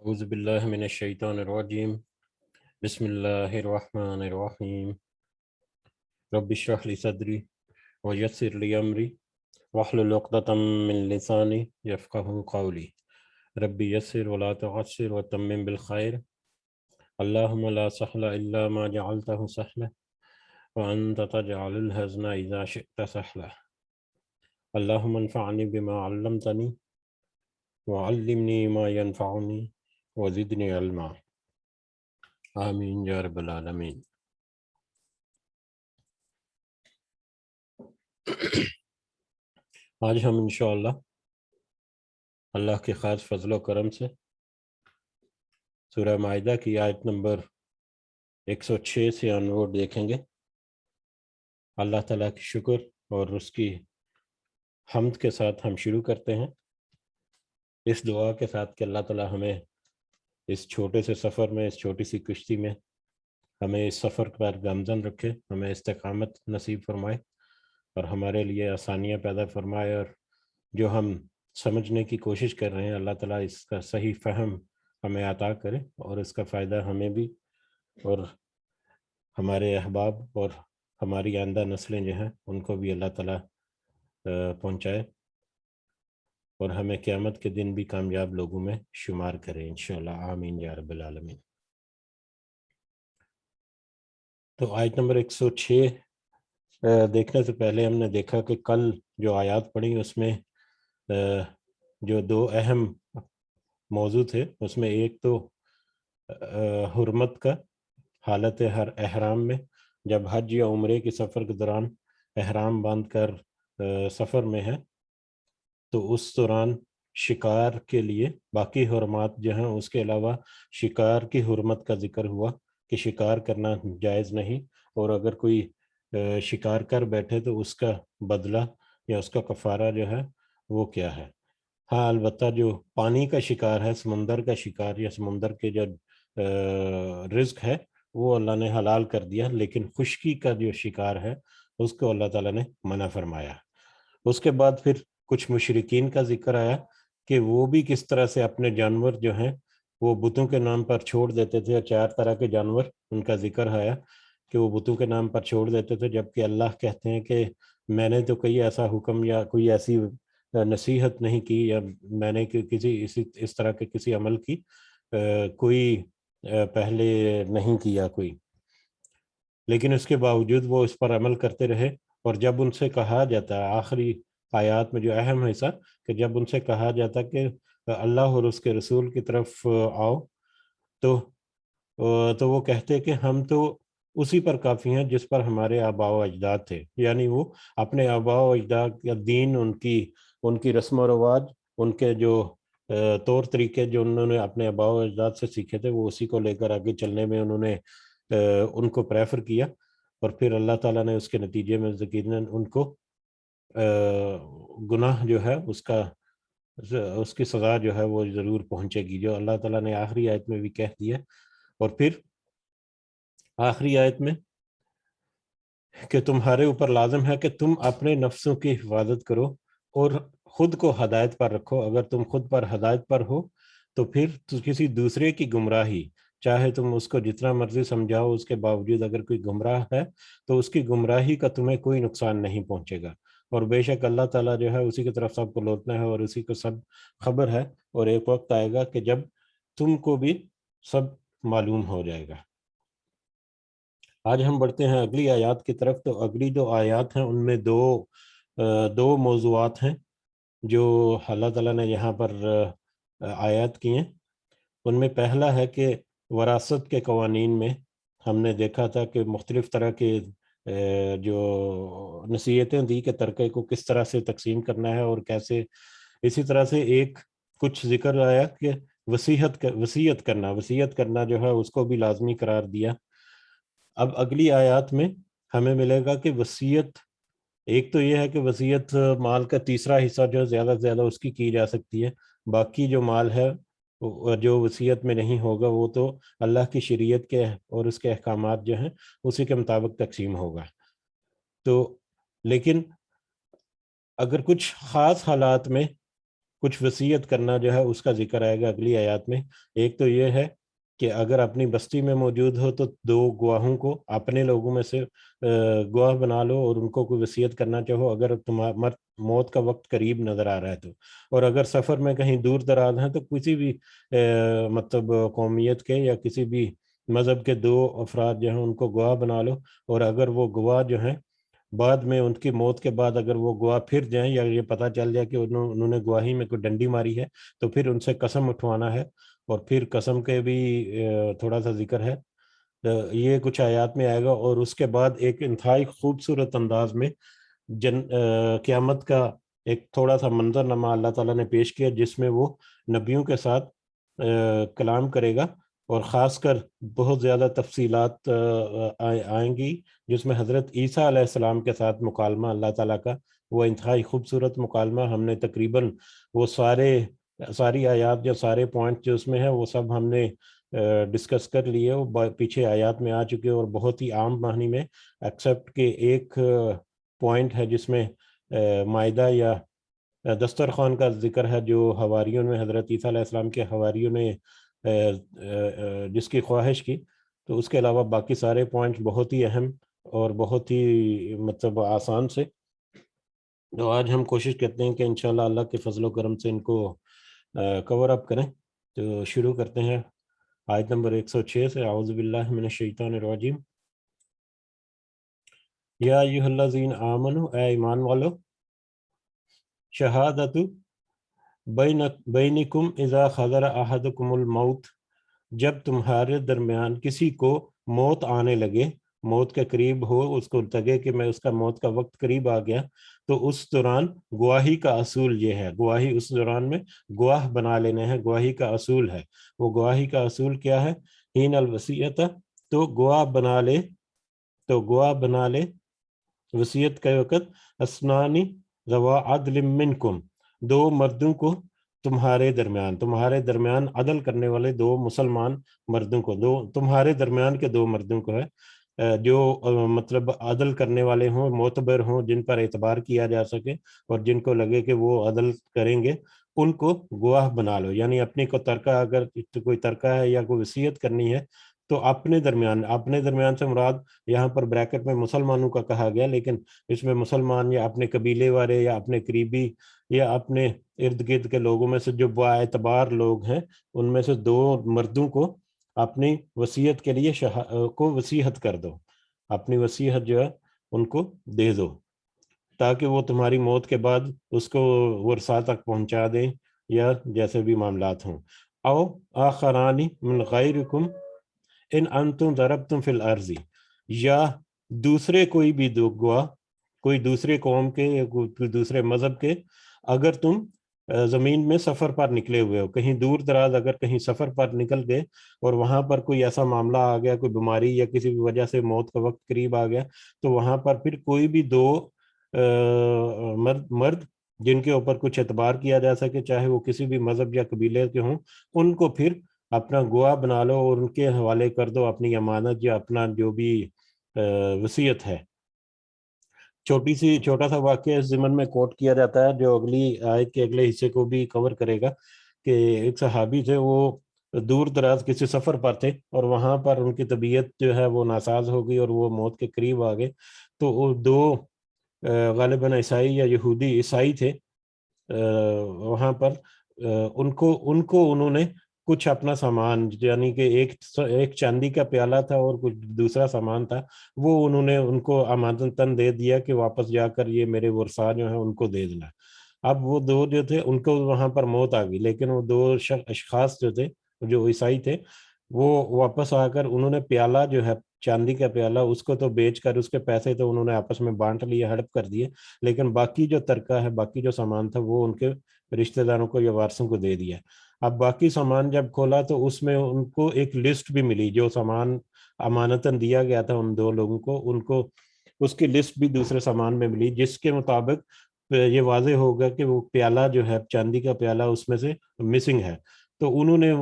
اعوذ باللہ من الشیطان الرجیم بسم اللہ الرحمن الرحیم رب اشرح لی صدری ویسر لی امری واحلل عقدۃ من لسانی یفقہوا قولی رب یسر ولا تعسر وتمم بالخیر اللہم لا سہل الا ما جعلتہ سہلا وانت تجعل الحزن اذا شئت سہلا اللہم انفعنی بما علمتنی وعلمنی ما ینفعنی وزدنی علما آمین یا رب العالمین۔ آج ہم انشاءاللہ اللہ کے خاص فضل و کرم سے سورہ مائدہ کی آیت نمبر 106 سے آنورڈ دیکھیں گے۔ اللہ تعالیٰ کی شکر اور اس کی حمد کے ساتھ ہم شروع کرتے ہیں، اس دعا کے ساتھ کہ اللہ تعالیٰ ہمیں اس چھوٹے سے سفر میں، اس چھوٹی سی کشتی میں ہمیں اس سفر پر گامزن رکھے، ہمیں استقامت نصیب فرمائے اور ہمارے لیے آسانیاں پیدا فرمائے، اور جو ہم سمجھنے کی کوشش کر رہے ہیں اللہ تعالیٰ اس کا صحیح فہم ہمیں عطا کرے اور اس کا فائدہ ہمیں بھی اور ہمارے احباب اور ہماری آئندہ نسلیں جو ہیں ان کو بھی اللہ تعالیٰ پہنچائے اور ہمیں قیامت کے دن بھی کامیاب لوگوں میں شمار کرے انشاءاللہ، آمین یا رب العالمین۔ تو آیت نمبر 106 دیکھنے سے پہلے ہم نے دیکھا کہ کل جو آیات پڑھی اس میں جو دو اہم موضوع تھے، اس میں ایک تو حرمت کا، حالت ہر احرام میں جب حج یا عمرے کے سفر کے دوران احرام باندھ کر سفر میں ہے تو اس دوران شکار کے لیے باقی حرمات جو ہیں اس کے علاوہ شکار کی حرمت کا ذکر ہوا کہ شکار کرنا جائز نہیں، اور اگر کوئی شکار کر بیٹھے تو اس کا بدلہ یا اس کا کفارہ جو ہے وہ کیا ہے۔ ہاں البتہ جو پانی کا شکار ہے، سمندر کا شکار یا سمندر کے جو رزق ہے وہ اللہ نے حلال کر دیا، لیکن خشکی کا جو شکار ہے اس کو اللہ تعالیٰ نے منع فرمایا۔ اس کے بعد پھر کچھ مشرکین کا ذکر آیا کہ وہ بھی کس طرح سے اپنے جانور جو ہیں وہ بتوں کے نام پر چھوڑ دیتے تھے، اور 4 طرح کے جانور ان کا ذکر آیا کہ وہ بتوں کے نام پر چھوڑ دیتے تھے، جبکہ اللہ کہتے ہیں کہ میں نے تو کوئی ایسا حکم یا کوئی ایسی نصیحت نہیں کی یا میں نے کسی اس طرح کے کسی عمل کی کوئی پہلے نہیں کیا کوئی، لیکن اس کے باوجود وہ اس پر عمل کرتے رہے۔ اور جب ان سے کہا جاتا ہے آخری آیات میں جو اہم حصہ کہ جب ان سے کہا جاتا کہ اللہ اور اس کے رسول کی طرف آؤ تو وہ کہتے کہ ہم تو اسی پر کافی ہیں جس پر ہمارے آباء و اجداد تھے، یعنی وہ اپنے آباء و اجداد کا دین، ان کی رسم و رواج، ان کے جو طور طریقے جو انہوں نے اپنے آباء و اجداد سے سیکھے تھے وہ اسی کو لے کر آگے چلنے میں انہوں نے ان کو پریفر کیا، اور پھر اللہ تعالیٰ نے اس کے نتیجے میں یقیناً ان کو گناہ جو ہے اس کی سزا جو ہے وہ ضرور پہنچے گی، جو اللہ تعالیٰ نے آخری آیت میں بھی کہہ دیا۔ اور پھر آخری آیت میں کہ تمہارے اوپر لازم ہے کہ تم اپنے نفسوں کی حفاظت کرو اور خود کو ہدایت پر رکھو، اگر تم خود پر ہدایت پر ہو تو پھر کسی دوسرے کی گمراہی چاہے تم اس کو جتنا مرضی سمجھاؤ، اس کے باوجود اگر کوئی گمراہ ہے تو اس کی گمراہی کا تمہیں کوئی نقصان نہیں پہنچے گا، اور بے شک اللہ تعالیٰ جو ہے اسی کی طرف سب کو لوٹنا ہے اور اسی کو سب خبر ہے، اور ایک وقت آئے گا کہ جب تم کو بھی سب معلوم ہو جائے گا۔ آج ہم بڑھتے ہیں اگلی آیات کی طرف، تو اگلی جو آیات ہیں ان میں دو موضوعات ہیں جو اللہ تعالیٰ نے یہاں پر آیات کی ہیں۔ ان میں پہلا ہے کہ وراثت کے قوانین میں ہم نے دیکھا تھا کہ مختلف طرح کے جو نصیحتیں دی کہ ترکے کو کس طرح سے تقسیم کرنا ہے اور کیسے، اسی طرح سے ایک کچھ ذکر آیا کہ وصیت کرنا جو ہے اس کو بھی لازمی قرار دیا۔ اب اگلی آیات میں ہمیں ملے گا کہ وصیت، ایک تو یہ ہے کہ وصیت مال کا تیسرا حصہ جو زیادہ سے زیادہ اس کی جا سکتی ہے، باقی جو مال ہے جو وصیت میں نہیں ہوگا وہ تو اللہ کی شریعت کے اور اس کے احکامات جو ہیں اسی کے مطابق تقسیم ہوگا۔ تو لیکن اگر کچھ خاص حالات میں کچھ وصیت کرنا جو ہے اس کا ذکر آئے گا اگلی آیات میں. ایک تو یہ ہے کہ اگر اپنی بستی میں موجود ہو تو دو گواہوں کو اپنے لوگوں میں سے گواہ بنا لو اور ان کو کوئی وصیت کرنا چاہو اگر تمہارا موت کا وقت قریب نظر آ رہا ہے تو. اور اگر سفر میں کہیں دور دراز ہیں تو کسی بھی مطلب قومیت کے یا کسی بھی مذہب کے دو افراد جو ہیں ان کو گواہ بنا لو. اور اگر وہ گواہ جو ہیں بعد میں ان کی موت کے بعد اگر وہ گواہ پھر جائیں یا یہ پتہ چل جائے کہ انہوں نے گواہی میں کوئی ڈنڈی ماری ہے تو پھر ان سے قسم اٹھوانا ہے. اور پھر قسم کے بھی تھوڑا سا ذکر ہے. یہ کچھ آیات میں آئے گا. اور اس کے بعد ایک انتہائی خوبصورت انداز میں قیامت کا ایک تھوڑا سا منظرنامہ اللہ تعالیٰ نے پیش کیا جس میں وہ نبیوں کے ساتھ کلام کرے گا. اور خاص کر بہت زیادہ تفصیلات آئیں گی جس میں حضرت عیسیٰ علیہ السلام کے ساتھ مکالمہ اللہ تعالیٰ کا. وہ انتہائی خوبصورت مکالمہ. ہم نے تقریباً وہ ساری آیات جو سارے پوائنٹ جو اس میں ہیں وہ سب ہم نے ڈسکس کر لیے. وہ پیچھے آیات میں آ چکے اور بہت ہی عام معنی میں ایکسیپٹ کہ ایک پوائنٹ ہے جس میں مائدہ یا دسترخوان کا ذکر ہے جو حواریوں نے حضرت عیسیٰ علیہ السلام کے حواریوں نے جس کی خواہش کی. تو اس کے علاوہ باقی سارے پوائنٹس بہت ہی اہم اور بہت ہی مطلب آسان سے. تو آج ہم کوشش کرتے ہیں کہ انشاءاللہ اللہ کے فضل و کرم سے ان کو کور اپ کریں. تو شروع کرتے ہیں آیت نمبر 106 سے. اعوذ باللہ من الشیطان الرجیم. یا ایھا الذین آمنوا اے ایمان والو شہادت بینکم اذا حضر احدکم الموت جب تمہارے درمیان کسی کو موت آنے لگے موت کے قریب ہو اس کو لگے کہ میں اس کا موت کا وقت قریب آ گیا تو اس دوران گواہی کا اصول یہ ہے. گواہی اس دوران میں گواہ بنا لینے ہیں. گواہی کا اصول ہے. وہ گواہی کا اصول کیا ہے؟ حین الوصیت تو گواہ بنا لے وصیت کے وقت اسنانی ذوا عدل منکم دو مردوں کو تمہارے درمیان عدل کرنے والے دو مسلمان مردوں کو تمہارے درمیان کے دو مردوں کو ہے جو مطلب عدل کرنے والے ہوں معتبر ہوں جن پر اعتبار کیا جا سکے اور جن کو لگے کہ وہ عدل کریں گے ان کو گواہ بنا لو. یعنی اپنی کو ترکہ اگر کوئی ترکہ ہے یا کوئی وصیت کرنی ہے تو اپنے درمیان سے مراد یہاں پر بریکٹ میں مسلمانوں کا کہا گیا لیکن اس میں مسلمان یا اپنے قبیلے والے یا اپنے قریبی یا اپنے ارد گرد کے لوگوں میں سے جو با اعتبار لوگ ہیں ان میں سے دو مردوں کو اپنی وصیت کے لیے کو وصیت کر دو. اپنی وصیت جو ہے ان کو دے دو تاکہ وہ تمہاری موت کے بعد اس کو ورثاء تک پہنچا دیں یا جیسے بھی معاملات ہوں. او آخرانی من غیرکم ان انتم ضربتم فی الارض یا دوسرے کوئی بھی دو گواہ کوئی دوسرے قوم کے یا کوئی دوسرے مذہب کے اگر تم زمین میں سفر پر نکلے ہوئے ہو کہیں دور دراز اگر کہیں سفر پر نکل گئے اور وہاں پر کوئی ایسا معاملہ آ گیا کوئی بیماری یا کسی بھی وجہ سے موت کا وقت قریب آ گیا تو وہاں پر پھر کوئی بھی دو مرد جن کے اوپر کچھ اعتبار کیا جا سکے چاہے وہ کسی بھی مذہب یا قبیلے کے ہوں ان کو پھر اپنا گواہ بنا لو اور ان کے حوالے کر دو اپنی امانت یا اپنا جو بھی وصیت ہے. چھوٹا سا واقعہ اس ضمن میں کوٹ کیا جاتا ہے جو اگلی آیت کے اگلے حصے کو بھی کور کرے گا کہ ایک صحابی تھے وہ دور دراز کسی سفر پر تھے اور وہاں پر ان کی طبیعت جو ہے وہ ناساز ہو گئی اور وہ موت کے قریب آ گئے. تو وہ دو غالباً عیسائی یا یہودی عیسائی تھے وہاں پر ان کو انہوں نے کچھ اپنا سامان یعنی کہ ایک چاندی کا پیالہ تھا اور کچھ دوسرا سامان تھا وہ انہوں نے ان کو امانتاً دے دیا کہ واپس جا کر یہ میرے ورثاء جو ہیں ان کو دے دینا. اب وہ دو جو تھے ان کو وہاں پر موت آ گئی لیکن وہ دو اشخاص جو تھے جو عیسائی تھے وہ واپس آ کر انہوں نے پیالہ جو ہے چاندی کا پیالہ اس کو تو بیچ کر اس کے پیسے تو انہوں نے آپس میں بانٹ لیے ہڑپ کر دیے لیکن باقی جو ترکہ ہے باقی جو سامان تھا وہ ان کے رشتہ داروں کو یا وارثوں کو دے دیا. اب باقی سامان جب کھولا تو اس میں ان کو ایک لسٹ بھی ملی جو سامان امانتاً دیا گیا تھا ان دو لوگوں کو ان کو اس کی لسٹ بھی دوسرے سامان میں ملی جس کے مطابق یہ واضح ہوگا کہ وہ پیالہ جو ہے چاندی کا پیالہ اس میں سے مسنگ ہے. تو انہوں نے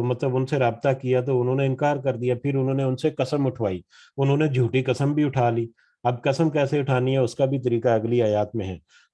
مطلب ان سے رابطہ کیا تو انہوں نے انکار کر دیا. پھر انہوں نے ان سے قسم اٹھوائی انہوں نے جھوٹی قسم بھی اٹھا لی. اب قسم کیسے اٹھانی ہے اس کا بھی طریقہ اگلی آیات میں ہے.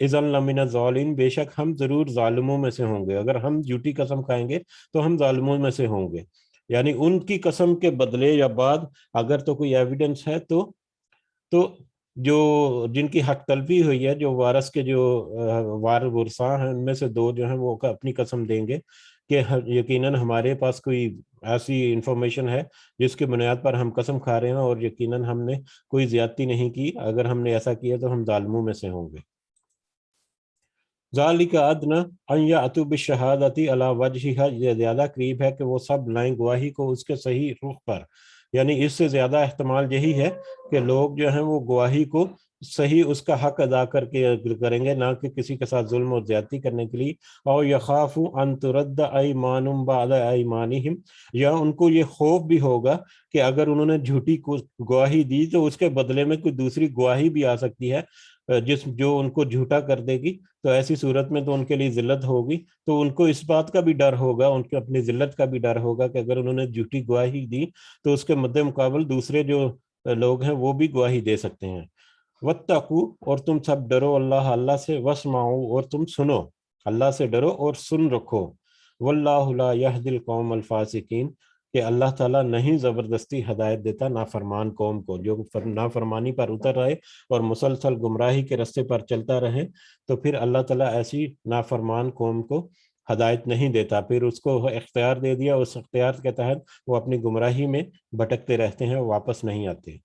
اذا لمن الظالمین، بے شک ہم ضرور ظالموں میں سے ہوں گے، اگر ہم جھوٹی قسم کھائیں گے تو ہم ظالموں میں سے ہوں گے. یعنی ان کی قسم کے بدلے یا بعد اگر تو کوئی ایویڈنس ہے تو جو جن کی حق تلفی ہوئی ہے، جو وارث کے جو ورثاء ہیں ان میں سے دو جو ہیں وہ اپنی قسم دیں گے کہ یقیناً ہمارے پاس کوئی ایسی انفارمیشن ہے جس کی بنیاد پر ہم قسم کھا رہے ہیں، اور یقیناً ہم نے کوئی زیادتی نہیں کی، اگر ہم نے ایسا کیا تو ہم ظالموں میں سے ہوں گے. ذالک ادنیٰ ان یأتوا بالشہادۃ علی وجہہا، یہ زیادہ قریب ہے کہ وہ سب لائیں گواہی کو اس کے صحیح رخ پر. یعنی اس سے زیادہ احتمال یہی ہے کہ لوگ جو ہیں وہ گواہی کو صحیح اس کا حق ادا کر کے کریں گے، نہ کہ کسی کے ساتھ ظلم اور زیادتی کرنے کے لیے. اور یخافوا ان ترد ایمان بعد ایمانہم، یا ان کو یہ خوف بھی ہوگا کہ اگر انہوں نے جھوٹی گواہی دی تو اس کے بدلے میں کوئی دوسری گواہی بھی آ سکتی ہے جو ان کو جھوٹا کر دے گی. تو ایسی صورت میں تو ان کے لیے ذلت ہوگی. تو ان کو اس بات کا بھی ڈر ہوگا، ان کے اپنی ذلت کا بھی ڈر ہوگا کہ اگر انہوں نے جھوٹی گواہی دی تو اس کے مد مقابل دوسرے جو لوگ ہیں وہ بھی گواہی دے سکتے ہیں. واتقوا، اور تم سب ڈرو اللہ سے، واسمعوا، اور تم سنو، اللہ سے ڈرو اور سن رکھو. واللہ لا یہدی القوم الفاسقین، کہ اللہ تعالیٰ نہیں زبردستی ہدایت دیتا نافرمان قوم کو. جو نافرمانی پر اتر رہے اور مسلسل گمراہی کے رستے پر چلتا رہے تو پھر اللہ تعالیٰ ایسی نافرمان قوم کو ہدایت نہیں دیتا، پھر اس کو اختیار دے دیا، اس اختیار کے تحت وہ اپنی گمراہی میں بھٹکتے رہتے ہیں، واپس نہیں آتے.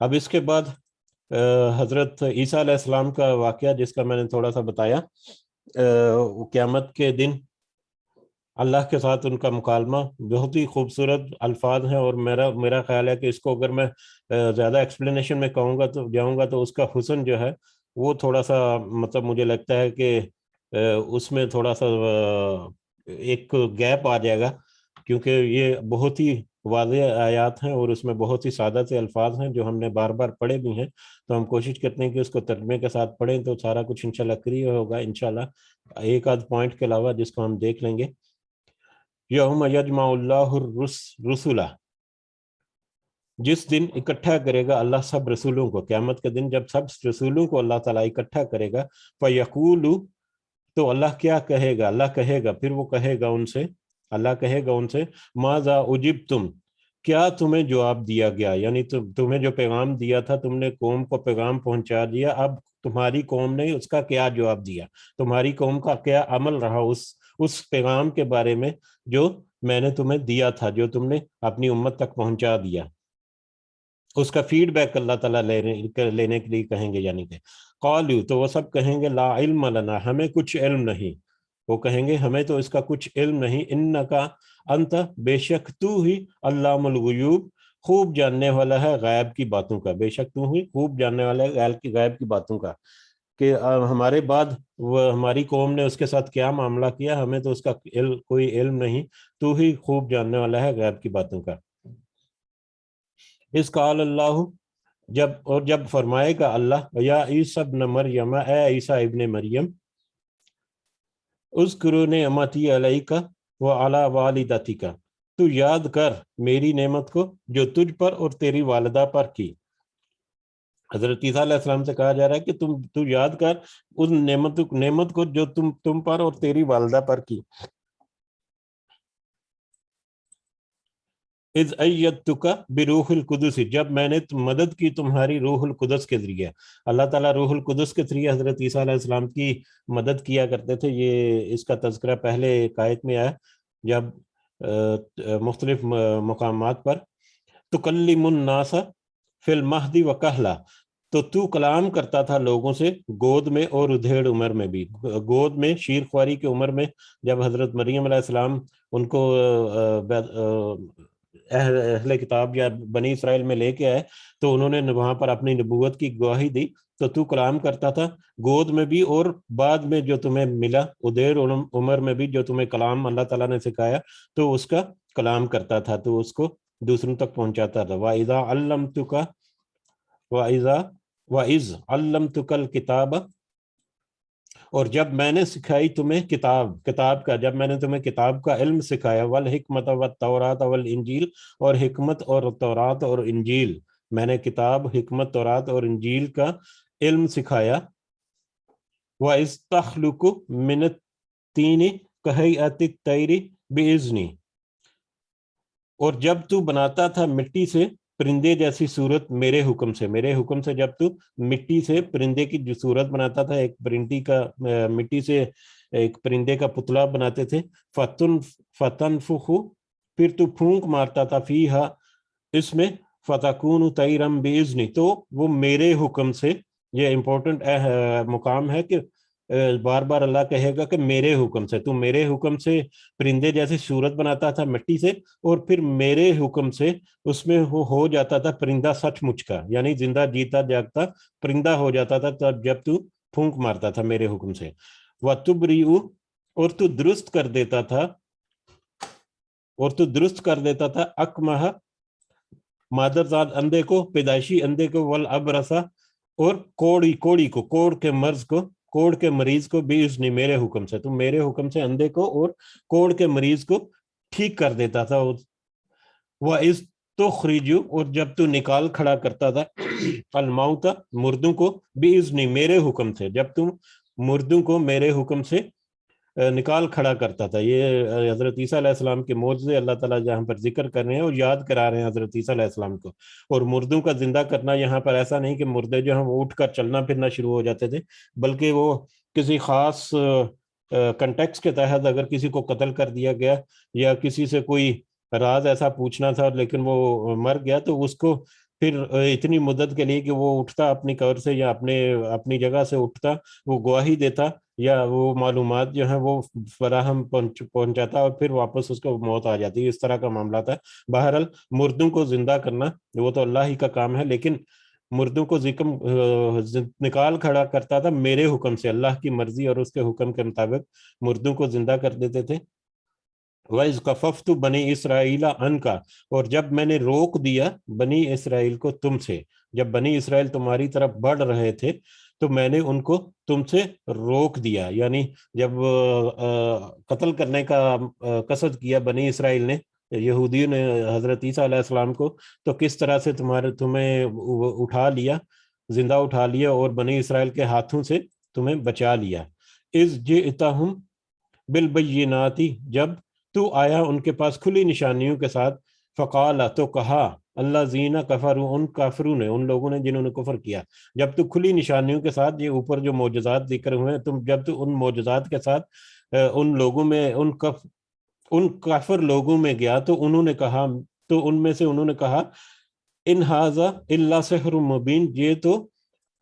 اب اس کے بعد حضرت عیسیٰ علیہ السلام کا واقعہ جس کا میں نے تھوڑا سا بتایا. قیامت کے دن اللہ کے ساتھ ان کا مکالمہ، بہت ہی خوبصورت الفاظ ہیں، اور میرا خیال ہے کہ اس کو اگر میں زیادہ ایکسپلینیشن میں جاؤں گا تو اس کا حسن جو ہے وہ تھوڑا سا مطلب مجھے لگتا ہے کہ اس میں تھوڑا سا ایک گیپ آ جائے گا، کیونکہ یہ بہت ہی واضح آیات ہیں اور اس میں بہت ہی سادہ سے الفاظ ہیں جو ہم نے بار بار پڑھے بھی ہیں. تو ہم کوشش کرتے ہیں کہ اس کو ترجمے کے ساتھ پڑھیں تو سارا کچھ انشاءاللہ کلیئر ہوگا انشاءاللہ. ایک آدھ پوائنٹ کے علاوہ جس کو ہم دیکھ لیں گے. یوم یجمع اللہ الرسل، جس دن اکٹھا کرے گا اللہ سب رسولوں کو، قیامت کے دن جب سب رسولوں کو اللہ تعالیٰ اکٹھا کرے گا. فَيَقُولُ، تو اللہ کیا کہے گا؟ اللہ کہے گا، پھر وہ کہے گا ان سے، اللہ کہے گا ان سے، ماذا اجبتم، کیا تمہیں جواب دیا گیا؟ یعنی تمہیں جو پیغام دیا تھا، تم نے قوم کو پیغام پہنچا دیا، اب تمہاری قوم نے اس کا کیا جواب دیا، تمہاری قوم کا کیا عمل رہا اس پیغام کے بارے میں جو میں نے تمہیں دیا تھا، جو تم نے اپنی امت تک پہنچا دیا. اس کا فیڈ بیک اللہ تعالیٰ لینے کے لیے کہیں گے. یعنی کہ قالو، تو وہ سب کہیں گے، لا علم لنا، ہمیں کچھ علم نہیں. وہ کہیں گے ہمیں تو اس کا کچھ علم نہیں. انکا انت، بے شک تو ہی، علام الغیوب، خوب جاننے والا ہے غیب کی باتوں کا. بے شک تو ہی خوب جاننے والا ہے غیب کی باتوں کا، کہ ہمارے بعد وہ ہماری قوم نے اس کے ساتھ کیا معاملہ کیا، ہمیں تو اس کا کوئی علم نہیں، تو ہی خوب جاننے والا ہے غیب کی باتوں کا. اس قال اللہ، جب فرمائے گا اللہ، یا عیسیٰ ابن مریم، اے عیسیٰ ابن مریم، اذکروا نعمتی علیک وعلی والدتک، تو یاد کر میری نعمت کو جو تجھ پر اور تیری والدہ پر کی. حضرت عیسیٰ علیہ السلام سے کہا جا رہا ہے کہ تو یاد کر اس نعمت کو جو تم پر اور تیری والدہ پر کی. اذ ایدتک بروح القدس، جب میں نے مدد کی تمہاری روح القدس کے ذریعے. اللہ تعالیٰ روح القدس کے ذریعے حضرت عیسیٰ علیہ السلام کی مدد کیا کرتے تھے. یہ اس کا تذکرہ پہلے آیت میں آیا جب مختلف مقامات پر. تکلم الناس فی المہد وکہلا، تو کلام کرتا تھا لوگوں سے گود میں اور ادھیڑ عمر میں بھی. گود میں شیر خواری کی عمر میں جب حضرت مریم علیہ السلام ان کو اہل کتاب یا بنی اسرائیل میں لے کے آئے تو انہوں نے وہاں پر اپنی نبوت کی گواہی دی. تو کلام کرتا تھا گود میں بھی، اور بعد میں جو تمہیں ملا ادھیڑ عمر میں بھی جو تمہیں کلام اللہ تعالیٰ نے سکھایا تو اس کا کلام کرتا تھا، تو اس کو دوسروں تک پہنچاتا تھا. وَإِذَا عَلَّمْتُكَ وَإِذْ عَلَّمْتُكَ الْكِتَابَ، اور جب میں نے سکھائی تمہیں کتاب کا، جب میں نے تمہیں کتاب کا علم سکھایا. والحکمت والتورات والانجیل، اور حکمت اور تورات اور انجیل. میں نے کتاب، حکمت، تورات اور انجیل کا علم سکھایا، وَإِذْ تَخْلُقُ مِنَ الطِّينِ كَهَيْئَةِ الطَّيْرِ بِإِذْنِي، اور جب تو بناتا تھا مٹی سے پرندے جیسی صورت میرے حکم سے، میرے حکم سے جب تو مٹی سے پرندے کی جو صورت بناتا تھا، ایک پرندی کا مٹی سے ایک پرندے کا پتلا بناتے تھے، فتنفخ، پھر تو پھونک مارتا تھا، فیہا، اس میں، فتکون طیرا باذنی، تو وہ میرے حکم سے، یہ امپورٹنٹ مقام ہے کہ بار بار اللہ کہے گا کہ میرے حکم سے، تو میرے حکم سے پرندے جیسی صورت بناتا تھا مٹی سے، اور پھر میرے حکم سے اس میں وہ ہو جاتا تھا پرندہ سچ مچ کا، یعنی زندہ جیتا جاگتا پرندہ ہو جاتا تھا تب جب تو پھونک مارتا تھا میرے حکم سے، وَتُبْرِئُ، اور تو درست کر دیتا تھا، تھا اکمہ، مادرزاد اندھے کو، پیدائشی اندھے کو، والابرسا، اور کوڑی کو، کوڑ کے مریض کو، باذنی، میرے حکم سے، تو میرے حکم سے اندھے کو اور کوڑ کے مریض کو ٹھیک کر دیتا تھا۔ وَإِذْ تُخْرِجُ، اور جب تو نکال کھڑا کرتا تھا، الموت، مردوں کو، باذنی، میرے حکم سے، جب تم مردوں کو میرے حکم سے نکال کھڑا کرتا تھا۔ یہ حضرت عیسیٰ علیہ السلام کے معجزے اللہ تعالیٰ جہاں پر ذکر کر رہے ہیں اور یاد کرا رہے ہیں حضرت عیسیٰ علیہ السلام کو، اور مردوں کا زندہ کرنا یہاں پر ایسا نہیں کہ مردے جو ہم اٹھ کر چلنا پھرنا شروع ہو جاتے تھے، بلکہ وہ کسی خاص کنٹیکس کے تحت اگر کسی کو قتل کر دیا گیا یا کسی سے کوئی راز ایسا پوچھنا تھا لیکن وہ مر گیا، تو اس کو پھر اتنی مدت کے لیے کہ وہ اٹھتا اپنی قبر سے یا اپنی جگہ سے اٹھتا، وہ گواہی دیتا یا وہ معلومات جو ہیں وہ فراہم پہنچاتا، اور پھر واپس اس کو موت آ جاتی، اس طرح کا معاملہ تھا۔ بہرحال مردوں کو زندہ کرنا وہ تو اللہ ہی کا کام ہے، لیکن مردوں کو نکال کھڑا کرتا تھا میرے حکم سے، اللہ کی مرضی اور اس کے حکم کے مطابق مردوں کو زندہ کر دیتے تھے۔ وَإِذْ كَفَفْتُ بَنِي إِسْرَائِيلَ عَنْكَ، اور جب میں نے روک دیا بنی اسرائیل کو تم سے، جب بنی اسرائیل تمہاری طرف بڑھ رہے تھے تو میں نے ان کو تم سے روک دیا، یعنی جب قتل کرنے کا قصد کیا بنی اسرائیل نے، یہودیوں نے حضرت عیسیٰ علیہ السلام کو، تو کس طرح سے تمہیں اٹھا لیا، زندہ اٹھا لیا اور بنی اسرائیل کے ہاتھوں سے تمہیں بچا لیا۔ اِذْ جِئْتَهُمْ بِالْبَيِّنَاتِ، جب تو آیا ان کے پاس کھلی نشانیوں کے ساتھ، فقال، تو کہا، اللہ زینہ کفروا، ان کافروں نے، ان لوگوں نے جنہوں نے کفر کیا، جب تو کھلی نشانیوں کے ساتھ، یہ اوپر جو معجزات ذکر ہوئے ہیں، جب تو ان معجزات کے ساتھ ان لوگوں میں، ان کافر لوگوں میں گیا، تو انہوں نے کہا، تو ان میں سے انہوں نے کہا، ان ھذا الا سحر مبین، یہ تو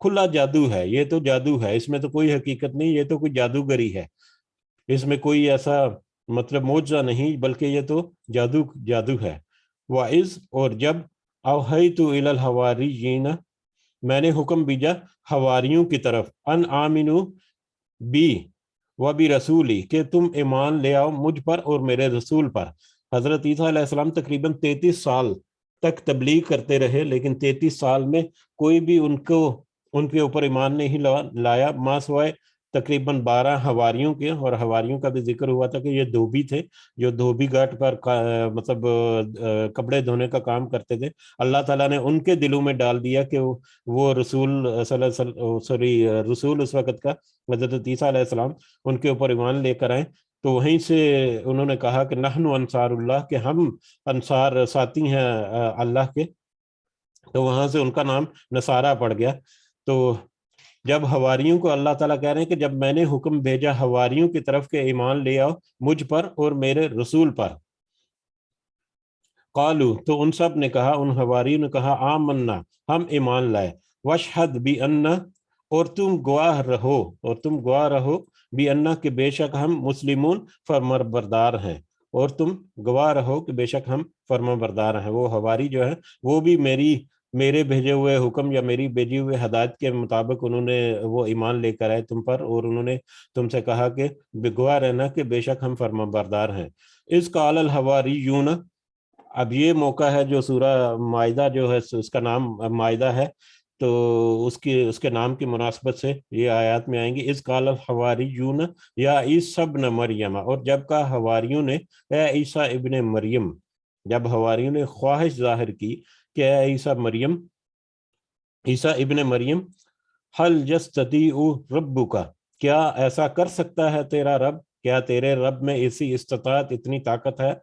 کھلا جادو ہے، یہ تو جادو ہے، اس میں تو کوئی حقیقت نہیں، یہ تو کوئی جادوگری ہے، اس میں کوئی ایسا مطلب معجزہ نہیں، بلکہ یہ تو جادو ہے۔ وَإِذْ، اور جب، أَوْحَيْتُ إِلَى الْحَوَارِيِّينَ، میں نے حکم بھیجا حواریوں کی طرف، ان آمنو بی و بی رسولی، کہ تم ایمان لے آؤ مجھ پر اور میرے رسول پر۔ حضرت عیسیٰ علیہ السلام تقریباً 33 سال تک تبلیغ کرتے رہے، لیکن 33 سال میں کوئی بھی ان کے اوپر ایمان نہیں لایا، ماں سوائے تقریباً 12 حواریوں کے، اور حواریوں کا بھی ذکر ہوا تھا کہ یہ دھوبی تھے جو دھوبی گھاٹ پر مطلب کپڑے دھونے کا کام کرتے تھے۔ اللہ تعالیٰ نے ان کے دلوں میں ڈال دیا کہ وہ رسول رسول اس وقت کا حضرت عیسیٰ علیہ السلام ان کے اوپر ایمان لے کر آئیں، تو وہیں سے انہوں نے کہا کہ نحن انصار اللہ، کہ ہم انصار ساتھی ہیں اللہ کے، تو وہاں سے ان کا نام نصارہ پڑ گیا۔ تو جب حواریوں کو اللہ تعالیٰ کہہ رہے ہیں کہ جب میں نے حکم بھیجا حواریوں کی طرف کہ ایمان لے آؤ مجھ پر اور میرے رسول پر، قالو، تو ان سب نے کہا، ان حواریوں نے کہا، آمنا، ہم ایمان لائے، واشہد بِأَنَّا، اور تم گواہ رہو بِأَنَّا، کہ بے شک ہم مسلمون فرمانبردار ہیں، اور تم گواہ رہو کہ بے شک ہم فرمانبردار ہیں۔ وہ حواری جو ہیں وہ بھی میرے بھیجے ہوئے حکم یا میری بھیجی ہوئے ہدایت کے مطابق انہوں نے وہ ایمان لے کر آئے تم پر، اور انہوں نے تم سے کہا کہ گواہ رہنا کہ بے شک ہم فرمانبردار ہیں۔ اذ قال الحواریون، اب یہ موقع ہے جو سورہ مائدہ جو ہے اس کا نام مائدہ ہے، تو اس کے نام کی مناسبت سے یہ آیات میں آئیں گی۔ اذ قال الحواریون یا عیسیٰ ابن مریم، اور جب کہا حواریوں نے اے عیسیٰ ابن مریم، جب حواریوں نے خواہش ظاہر کی کہ اے عیسیٰ ابن مریم، حل یستطیع ربک، کیا ایسا کر سکتا ہے تیرا رب، کیا تیرے رب میں ایسی استطاعت، اتنی طاقت ہے،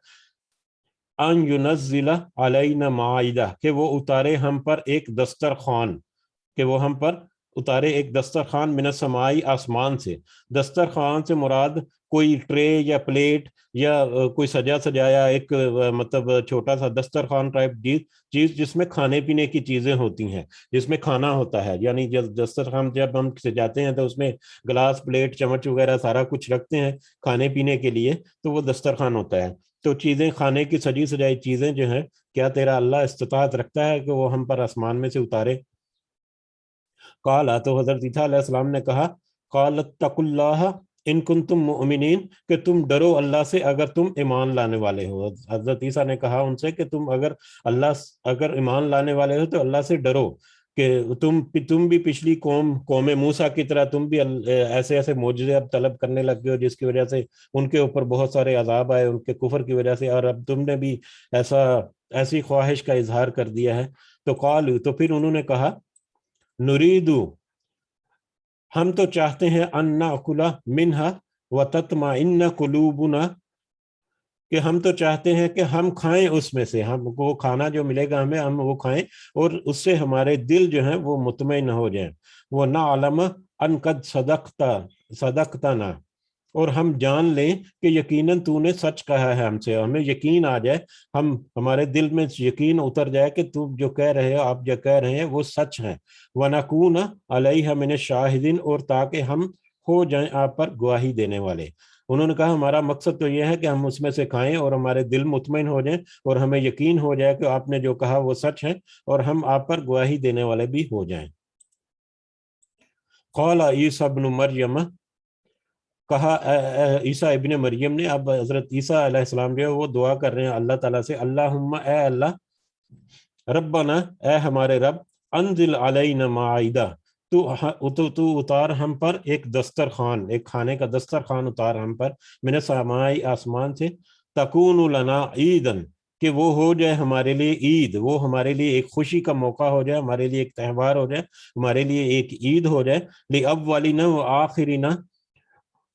ان ینزل علینا مائدہ، کہ وہ اتارے ہم پر ایک دسترخوان، کہ وہ ہم پر اتارے ایک دسترخوان، من السمائی، آسمان سے۔ دسترخوان سے مراد کوئی ٹرے یا پلیٹ یا کوئی سجا سجایا ایک مطلب چھوٹا سا دسترخوان ٹائپ چیز جس میں کھانے پینے کی چیزیں ہوتی ہیں، جس میں کھانا ہوتا ہے، یعنی دسترخوان جب ہم سجاتے ہیں تو اس میں گلاس، پلیٹ، چمچ وغیرہ سارا کچھ رکھتے ہیں کھانے پینے کے لیے، تو وہ دسترخوان ہوتا ہے۔ تو چیزیں، کھانے کی سجی سجائی چیزیں جو ہیں، کیا تیرا اللہ استطاعت رکھتا ہے کہ وہ ہم پر آسمان میں سے اتارے؟ قال، تو حضرت عیسیٰ علیہ السلام نے کہا، قال اتقوا اللہ ان کنتم مؤمنین، کہ تم ڈرو اللہ سے اگر تم ایمان لانے والے ہو۔ حضرت عیسیٰ نے کہا ان سے کہ تم اگر ایمان لانے والے ہو تو اللہ سے ڈرو، کہ تم بھی پچھلی قوم موسیٰ کی طرح تم بھی ایسے ایسے معجزے اب طلب کرنے لگ گئے ہو جس کی وجہ سے ان کے اوپر بہت سارے عذاب آئے ان کے کفر کی وجہ سے، اور اب تم نے بھی ایسی خواہش کا اظہار کر دیا ہے۔ تو قالوا، تو پھر انہوں نے کہا، نریدو، ہم تو چاہتے ہیں، ان ناکل منہا وتطمئن قلوبنا، کہ ہم تو چاہتے ہیں کہ ہم کھائیں اس میں سے، ہم وہ کھانا جو ملے گا ہمیں، ہم وہ کھائیں اور اس سے ہمارے دل جو ہیں وہ مطمئن ہو جائیں۔ وہ نعلم ان قد صدقتنا، اور ہم جان لیں کہ یقیناً تو نے سچ کہا ہے ہم سے، ہمیں یقین آ جائے، ہمارے دل میں یقین اتر جائے کہ تم جو کہہ رہے ہو، آپ جو کہہ رہے ہیں وہ سچ ہیں۔ وَنَكُونَ عَلَيْهَا مِنَ الشَّاهِدِينَ، اور تاکہ ہم ہو جائیں آپ پر گواہی دینے والے۔ انہوں نے کہا ہمارا مقصد تو یہ ہے کہ ہم اس میں سے کھائیں اور ہمارے دل مطمئن ہو جائیں اور ہمیں یقین ہو جائے کہ آپ نے جو کہا وہ سچ ہے، اور ہم آپ پر گواہی دینے والے بھی ہو جائیں۔ قال عیسیٰ ابن مریم، کہا عیسیٰ ابن مریم نے، اب حضرت عیسیٰ علیہ السلام جو ہے وہ دعا کر رہے ہیں اللہ تعالیٰ سے، اللہم، اے اللہ، ربنا، اے ہمارے رب، انزل علینا مائدہ، تو اتار ہم پر ایک دسترخوان، ایک کھانے کا دسترخوان اتار ہم پر، من السماء، آسمان سے، تکون لنا عیدن، کہ وہ ہو جائے ہمارے لیے عید، وہ ہمارے لیے ایک خوشی کا موقع ہو جائے، ہمارے لیے ایک تہوار ہو جائے، ہمارے لیے ایک عید ہو جائے، لأولنا وآخرنا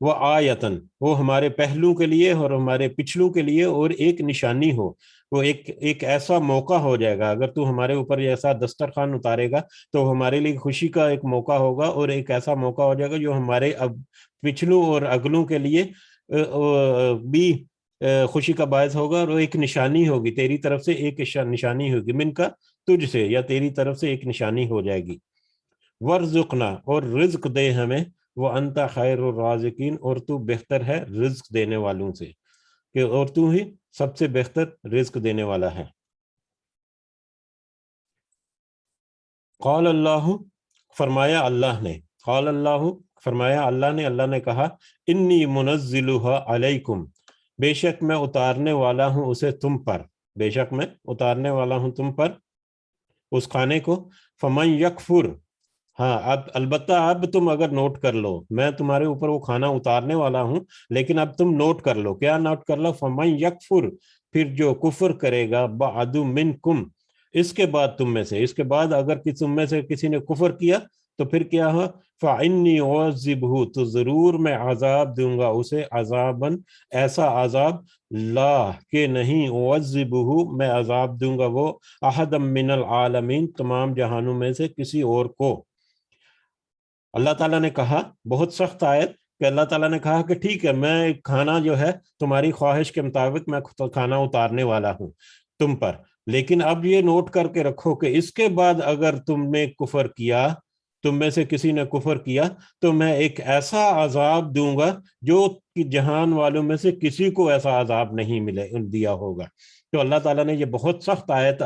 وآیتن، وہ ہمارے پہلوں کے لیے اور ہمارے پچھلوں کے لیے، اور ایک نشانی ہو، وہ ایک ایسا موقع ہو جائے گا، اگر تو ہمارے اوپر ایسا دسترخوان اتارے گا تو ہمارے لیے خوشی کا ایک موقع ہوگا، اور ایک ایسا موقع ہو جائے گا جو ہمارے اب پچھلوں اور اگلوں کے لیے بھی خوشی کا باعث ہوگا، اور ایک نشانی ہوگی تیری طرف سے، ایک نشانی ہوگی، من کا، تجھ سے، یا تیری طرف سے ایک نشانی ہو جائے گی۔ ورزقنا، اور رزق دے ہمیں، وہ انت خیر الرازقین، اور تو بہتر ہے رزق دینے والوں سے، کہ اور تو ہی سب سے بہتر رزق دینے والا ہے۔ قال اللہ، فرمایا اللہ نے، قال اللہ، فرمایا اللہ نے کہا، انی منزلها علیکم، بے شک میں اتارنے والا ہوں اسے تم پر، بے شک میں اتارنے والا ہوں تم پر اس کھانے کو، فمن یکفر، ہاں اب البتہ اب تم اگر نوٹ کر لو، میں تمہارے اوپر وہ کھانا اتارنے والا ہوں، لیکن اب تم نوٹ کر لو، کیا نوٹ کر لو؟ فمن یکفر، پھر جو کفر کرے گا، بعد منکم، اس کے بعد تم میں سے، اس کے بعد اگر تم میں سے کسی نے کفر کیا تو پھر کیا ہو؟ فإنی اعذبہ، تو ضرور میں عذاب دوں گا اسے، عذاباً، ایسا عذاب، لا، کہ نہیں، اعذبہ، میں عذاب دوں گا وہ، احد من العالمین، تمام جہانوں میں سے کسی اور کو۔ اللہ تعالیٰ نے کہا، بہت سخت آیت، کہ اللہ تعالیٰ نے کہا کہ ٹھیک ہے، میں کھانا جو ہے تمہاری خواہش کے مطابق میں کھانا اتارنے والا ہوں تم پر، لیکن اب یہ نوٹ کر کے رکھو کہ اس کے بعد اگر تم نے کفر کیا، تم میں سے کسی نے کفر کیا، تو میں ایک ایسا عذاب دوں گا جو جہان والوں میں سے کسی کو ایسا عذاب نہیں دیا ہوگا۔ تو اللہ تعالیٰ نے یہ بہت سخت آیت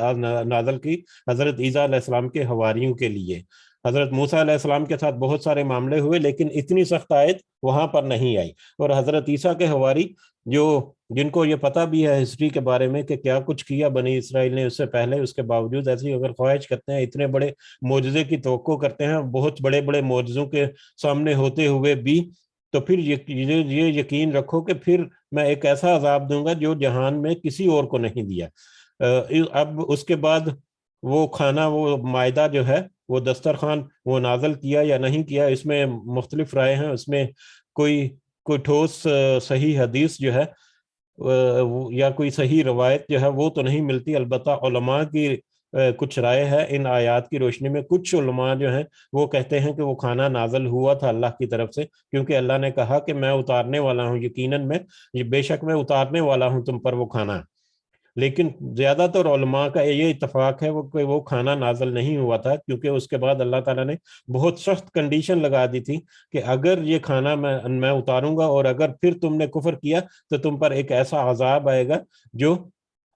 نازل کی حضرت عیسیٰ علیہ السلام کے حواریوں کے لیے۔ حضرت موسیٰ علیہ السلام کے ساتھ بہت سارے معاملے ہوئے، لیکن اتنی سخت آیت وہاں پر نہیں آئی، اور حضرت عیسیٰ کے حواری جن کو یہ پتہ بھی ہے ہسٹری کے بارے میں کہ کیا کچھ کیا بنی اسرائیل نے اس سے پہلے، اس کے باوجود ایسی اگر خواہش کرتے ہیں، اتنے بڑے معجزے کی توقع کرتے ہیں، بہت بڑے بڑے معجزوں کے سامنے ہوتے ہوئے بھی، تو پھر یہ یقین رکھو کہ پھر میں ایک ایسا عذاب دوں گا جو جہان میں کسی اور کو نہیں دیا۔ اب اس کے بعد وہ کھانا وہ مائدہ جو ہے وہ دسترخوان وہ نازل کیا یا نہیں کیا، اس میں مختلف رائے ہیں، اس میں کوئی کوئی ٹھوس صحیح حدیث جو ہے یا کوئی صحیح روایت جو ہے وہ تو نہیں ملتی۔ البتہ علماء کی کچھ رائے ہے ان آیات کی روشنی میں۔ کچھ علماء جو ہیں وہ کہتے ہیں کہ وہ کھانا نازل ہوا تھا اللہ کی طرف سے، کیونکہ اللہ نے کہا کہ میں اتارنے والا ہوں، یقیناً میں بے شک میں اتارنے والا ہوں تم پر وہ کھانا۔ لیکن زیادہ تر علماء کا یہ اتفاق ہے کہ وہ کھانا نازل نہیں ہوا تھا، کیونکہ اس کے بعد اللہ تعالیٰ نے بہت سخت کنڈیشن لگا دی تھی کہ اگر یہ کھانا میں اتاروں گا اور اگر پھر تم نے کفر کیا تو تم پر ایک ایسا عذاب آئے گا جو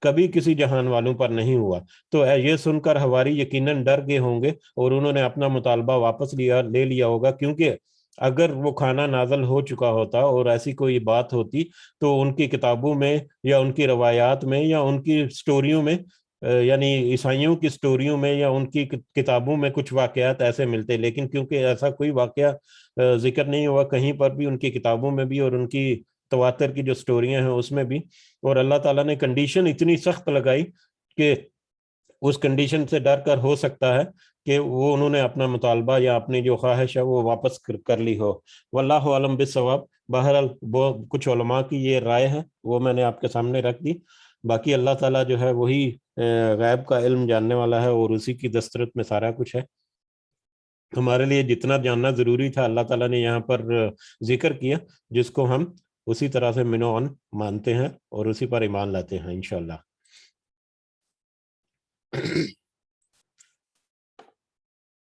کبھی کسی جہان والوں پر نہیں ہوا۔ تو یہ سن کر حواری یقیناً ڈر گئے ہوں گے اور انہوں نے اپنا مطالبہ واپس لے لیا ہوگا، کیونکہ اگر وہ کھانا نازل ہو چکا ہوتا اور ایسی کوئی بات ہوتی تو ان کی کتابوں میں یا ان کی روایات میں یا ان کی سٹوریوں میں، یعنی عیسائیوں کی سٹوریوں میں یا ان کی کتابوں میں کچھ واقعات ایسے ملتے، لیکن کیونکہ ایسا کوئی واقعہ ذکر نہیں ہوا کہیں پر بھی، ان کی کتابوں میں بھی اور ان کی تواتر کی جو سٹوریاں ہیں اس میں بھی، اور اللہ تعالیٰ نے کنڈیشن اتنی سخت لگائی کہ اس کنڈیشن سے ڈر کر ہو سکتا ہے کہ وہ انہوں نے اپنا مطالبہ یا اپنی جو خواہش ہے وہ واپس کر لی ہو۔ واللہ عالم بالصواب۔ بہرحال وہ کچھ علماء کی یہ رائے ہے، وہ میں نے آپ کے سامنے رکھ دی۔ باقی اللہ تعالیٰ جو ہے وہی غیب کا علم جاننے والا ہے اور اسی کی دسترت میں سارا کچھ ہے۔ ہمارے لیے جتنا جاننا ضروری تھا اللہ تعالیٰ نے یہاں پر ذکر کیا، جس کو ہم اسی طرح سے منوعن مانتے ہیں اور اسی پر ایمان لاتے ہیں انشاءاللہ۔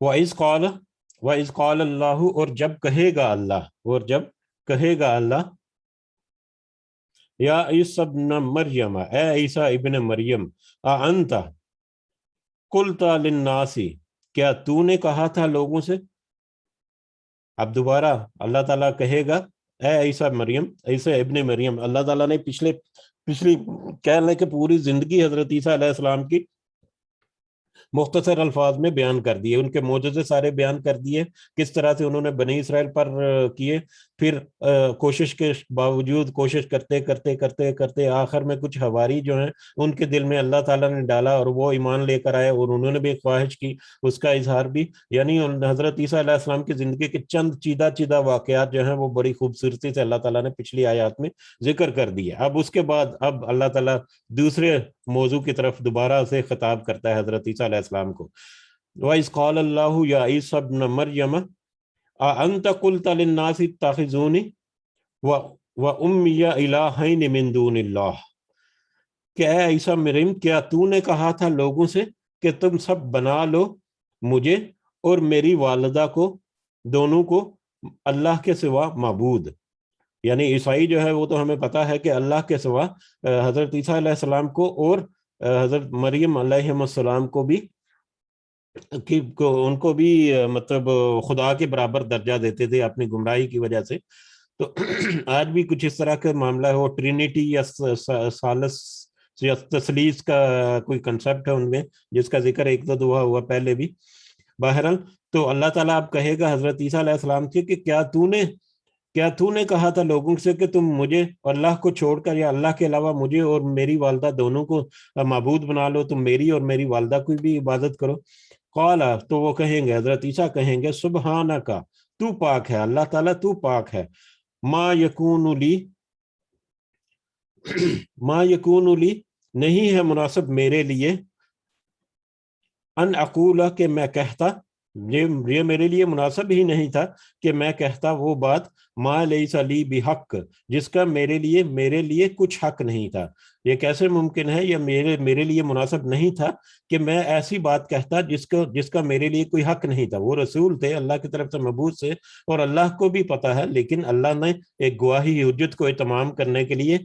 وَإِذْ قَالَ اللَّهُ، اور جب کہے گا اللہ، یا عیسیٰ ابن مریم، اے عیسیٰ ابن مریم، اَأَنْتَ قُلْتَ لِلنَّاسِ، کیا تو نے کہا تھا لوگوں سے؟ اب دوبارہ اللہ تعالیٰ کہے گا اے عیسیٰ ابن مریم۔ اللہ تعالیٰ نے پچھلی کہہ لیں کہ پوری زندگی حضرت عیسیٰ علیہ السلام کی مختصر الفاظ میں بیان کر دیے، ان کے معجزے سارے بیان کر دیے، کس طرح سے انہوں نے بنی اسرائیل پر کیے، پھر کوشش کے باوجود کوشش کرتے کرتے کرتے کرتے آخر میں کچھ حواری جو ہیں ان کے دل میں اللہ تعالیٰ نے ڈالا اور وہ ایمان لے کر آئے اور انہوں نے بھی خواہش کی، اس کا اظہار بھی، یعنی حضرت عیسیٰ علیہ السلام کی زندگی کے چند چیدہ واقعات جو ہیں وہ بڑی خوبصورتی سے اللہ تعالیٰ نے پچھلی آیات میں ذکر کر دیے۔ اب اس کے بعد اب اللہ تعالیٰ دوسرے موضوع کی طرف دوبارہ سے خطاب کرتا ہے حضرت عیسیٰ علیہ السلام کو۔ وَإِذْ قَالَ اللَّهُ يَا عِيسَى ابْنَ مَرْيَمَ أَأَنْتَ قُلْتَ لِلنَّاسِ اتَّخِذُونِي وَأُمِّيَ إِلَٰهَيْنِ مِن دُونِ اللَّهِ، کہ اے عیسیٰ مریم، کیا تو نے کہا تھا لوگوں سے کہ تم سب بنا لو مجھے اور میری والدہ کو، دونوں کو اللہ کے سوا معبود؟ یعنی عیسائی جو ہے وہ تو ہمیں پتا ہے کہ اللہ کے سوا حضرت عیسیٰ علیہ السلام کو اور حضرت مریم علیہ السلام کو بھی ان کو بھی مطلب خدا کے برابر درجہ دیتے تھے اپنی گمراہی کی وجہ سے۔ تو آج بھی کچھ اس طرح کا معاملہ ہے، وہ ٹرینیٹی یا ثالث یا تثلیث کا کوئی کنسپٹ ہے ان میں، جس کا ذکر ایک دو دفعہ ہوا پہلے بھی۔ بہرحال تو اللہ تعالیٰ اب کہے گا حضرت عیسیٰ علیہ السلام سے کہ کیا تو نے کہا تھا لوگوں سے کہ تم مجھے اور اللہ کو چھوڑ کر یا اللہ کے علاوہ مجھے اور میری والدہ دونوں کو معبود بنا لو، تم میری اور میری والدہ کی بھی عبادت کرو؟ قال، تو وہ کہیں گے، حضرت عیسیٰ کہیں گے، سبحانک، تو پاک ہے، اللہ تعالیٰ تو پاک ہے، ما یکون لی، نہیں ہے مناسب میرے لیے، ان اقول، کہ میں کہتا، یہ میرے لیے مناسب ہی نہیں تھا کہ میں کہتا وہ بات، ما لیس لی بحق، جس کا میرے لیے کچھ حق نہیں تھا۔ یہ کیسے ممکن ہے؟ یہ میرے لیے مناسب نہیں تھا کہ میں ایسی بات کہتا جس کا میرے لیے کوئی حق نہیں تھا۔ وہ رسول تھے اللہ کی طرف سے، مبعوث سے، اور اللہ کو بھی پتا ہے، لیکن اللہ نے ایک گواہی حجت کو اتمام کرنے کے لیے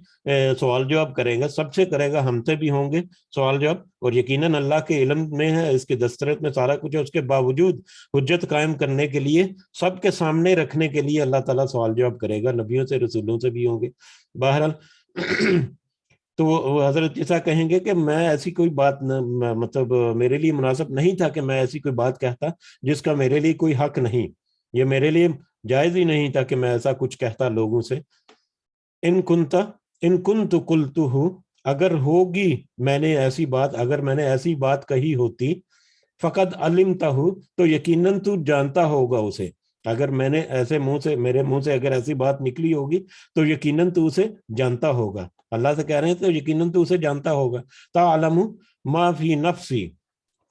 سوال جواب کرے گا، سب سے کرے گا، ہم سے بھی ہوں گے سوال جواب، اور یقیناً اللہ کے علم میں ہے، اس کی دسترت میں سارا کچھ ہے، اس کے باوجود حجت قائم کرنے کے لیے، سب کے سامنے رکھنے کے لیے اللہ تعالیٰ سوال جواب کرے گا، نبیوں سے رسولوں سے بھی ہوں گے۔ بہرحال تو وہ حضرت عیسیٰ کہیں گے کہ میں ایسی کوئی بات مطلب میرے لیے مناسب نہیں تھا کہ میں ایسی کوئی بات کہتا جس کا میرے لیے کوئی حق نہیں، یہ میرے لیے جائز ہی نہیں تھا کہ میں ایسا کچھ کہتا لوگوں سے۔ ان کنت قلتہ اگر ہوگی میں نے ایسی بات، اگر میں نے ایسی بات کہی ہوتی، فقط علمتہ، تو یقیناً تو جانتا ہوگا اسے. اگر میں نے ایسے منہ سے، میرے منہ سے اگر ایسی بات نکلی ہوگی تو یقیناً تو اسے جانتا ہوگا. اللہ سے کہہ رہے ہیں تو یقیناً تو اسے جانتا ہوگا. تعلم ما فی نفسی،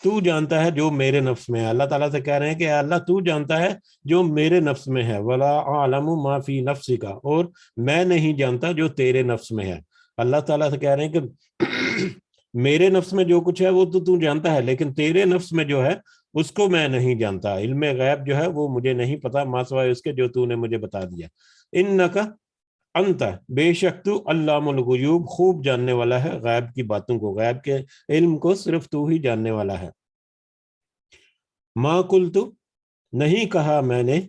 تو جانتا ہے جو میرے نفس میں ہے. اللہ تعالیٰ سے کہہ رہے ہیں کہ اللہ تو جانتا ہے جو میرے نفس میں ہے. ولا اعلم ما فی نفسی کا، اور میں نہیں جانتا جو تیرے نفس میں ہے. اللہ تعالیٰ سے کہہ رہے ہیں کہ میرے نفس میں جو کچھ ہے وہ تو جانتا ہے، لیکن تیرے نفس میں جو ہے اس کو میں نہیں جانتا. علم غیب جو ہے وہ مجھے نہیں پتا ما سوائے اس کے جو تو نے مجھے بتا دیا. انکا انت، بے شک تو علام الغیوب، خوب جاننے والا ہے غیب کی باتوں کو، غیب کے علم کو صرف تو ہی جاننے والا ہے. ما قلت، نہیں کہا میں نے،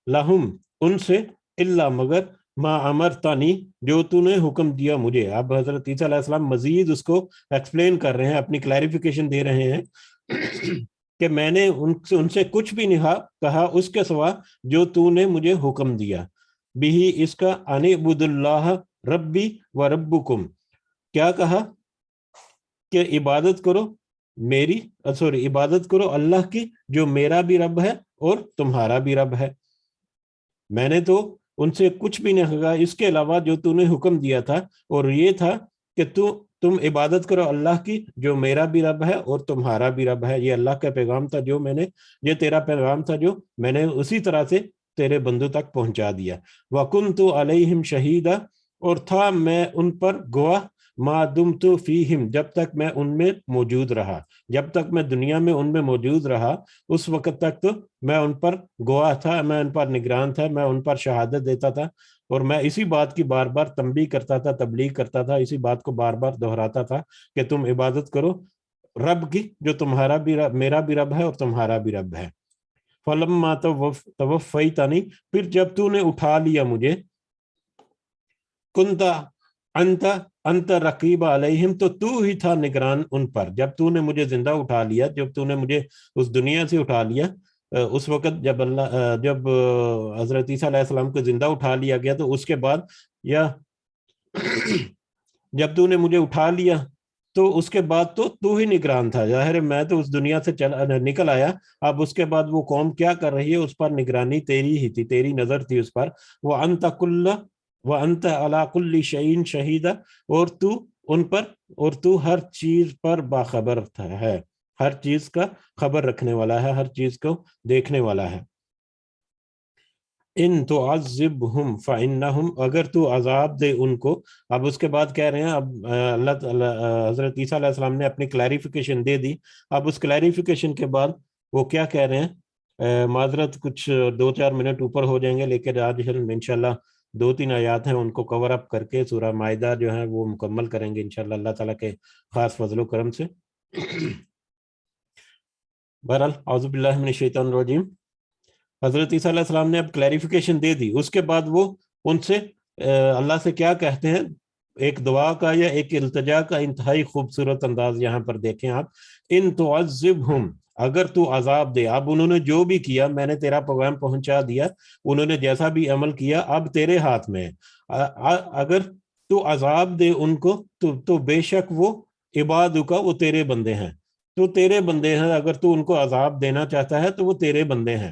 لہم ان سے، الا مگر، ما امرتنی جو تو نے حکم دیا مجھے. اب حضرت عیسیٰ علیہ السلام مزید اس کو ایکسپلین کر رہے ہیں، اپنی کلیریفیکیشن دے رہے ہیں کہ میں نے ان سے کچھ بھی نہیں کہا اس کے سوا جو تو نے مجھے حکم دیا. بھی اس کا ان اعبدوا اللہ ربی و ربکم، کیا کہا کہ عبادت کرو میری، عبادت کرو اللہ کی جو میرا بھی رب ہے اور تمہارا بھی رب ہے. میں نے تو ان سے کچھ بھی نہیں کہا اس کے علاوہ جو تو نے حکم دیا تھا، اور یہ تھا کہ تم عبادت کرو اللہ کی جو میرا بھی رب ہے اور تمہارا بھی رب ہے. یہ اللہ کا پیغام تھا جو میں نے، یہ تیرا پیغام تھا جو میں نے اسی طرح سے تیرے بندوں تک پہنچا دیا. وَكُنْتُ عَلَيْهِمْ شَهِيدًا، اور تھا میں ان پر گواہ، ما دمت فیہم، جب تک میں ان میں موجود رہا، جب تک میں دنیا میں ان میں موجود رہا اس وقت تک تو میں ان پر گواہ تھا، میں ان پر نگران تھا، میں ان پر شہادت دیتا تھا، اور میں اسی بات کی بار بار تنبیہ کرتا تھا، تبلیغ کرتا تھا، اسی بات کو بار بار دہراتا تھا کہ تم عبادت کرو رب کی جو تمہارا بھی رب، میرا بھی رب ہے اور تمہارا بھی رب ہے. فلما توفیتنی، پھر جب تو نے اٹھا لیا مجھے، کنتا انت رقیب علیہم، تو ہی تھا نگران ان پر. جب تو نے مجھے زندہ اٹھا لیا، جب تو نے مجھے اس دنیا سے اٹھا لیا، اس وقت جب حضرت عیسیٰ علیہ السلام کو زندہ اٹھا لیا گیا، تو اس کے بعد یا جب تو نے مجھے اٹھا لیا تو اس کے بعد تو ہی نگران تھا. ظاہر ہے میں تو اس دنیا سے نکل آیا، اب اس کے بعد وہ قوم کیا کر رہی ہے اس پر نگرانی تیری ہی تھی، تیری نظر تھی اس پر. وَأَنْتَ عَلَىٰ كُلِّ شَيْءٍ شَهِيدًا، اور تو ان پر، اور تو ہر چیز پر باخبر ہے، ہر چیز کا خبر رکھنے والا ہے، ہر چیز کو دیکھنے والا ہے. ان تعذبہم فانہم، اگر تو عذاب دے ان کو. اب اس کے بعد کہہ رہے ہیں، اب اللہ تعالی حضرت عیسیٰ علیہ السلام نے اپنی کلیریفیکیشن دے دی. اب اس کلیریفیکیشن کے بعد وہ کیا کہہ رہے ہیں، معذرت کچھ 2-4 منٹ اوپر ہو جائیں گے، لیکن آج ہم انشاءاللہ 2-3 آیات ہیں ان کو کور اپ کر کے سورہ مائدہ جو ہے وہ مکمل کریں گے انشاءاللہ اللہ تعالیٰ کے خاص فضل و کرم سے. بہرحال اعوذ باللہ من الشیطان الرجیم. حضرت عیسیٰ علیہ السلام نے اب کلیریفیکیشن دے دی. اس کے بعد وہ ان سے اللہ سے کیا کہتے ہیں، ایک دعا کا یا ایک التجا کا انتہائی خوبصورت انداز یہاں پر دیکھیں آپ. ان تعذبہم، اگر تو عذاب دے. اب انہوں نے جو بھی کیا، میں نے تیرا پیغام پہنچا دیا، انہوں نے جیسا بھی عمل کیا اب تیرے ہاتھ میں ہے. اگر تو عذاب دے ان کو تو بے شک وہ عبادو کا، وہ تیرے بندے ہیں، تو تیرے بندے ہیں. اگر تو ان کو عذاب دینا چاہتا ہے تو وہ تیرے بندے ہیں،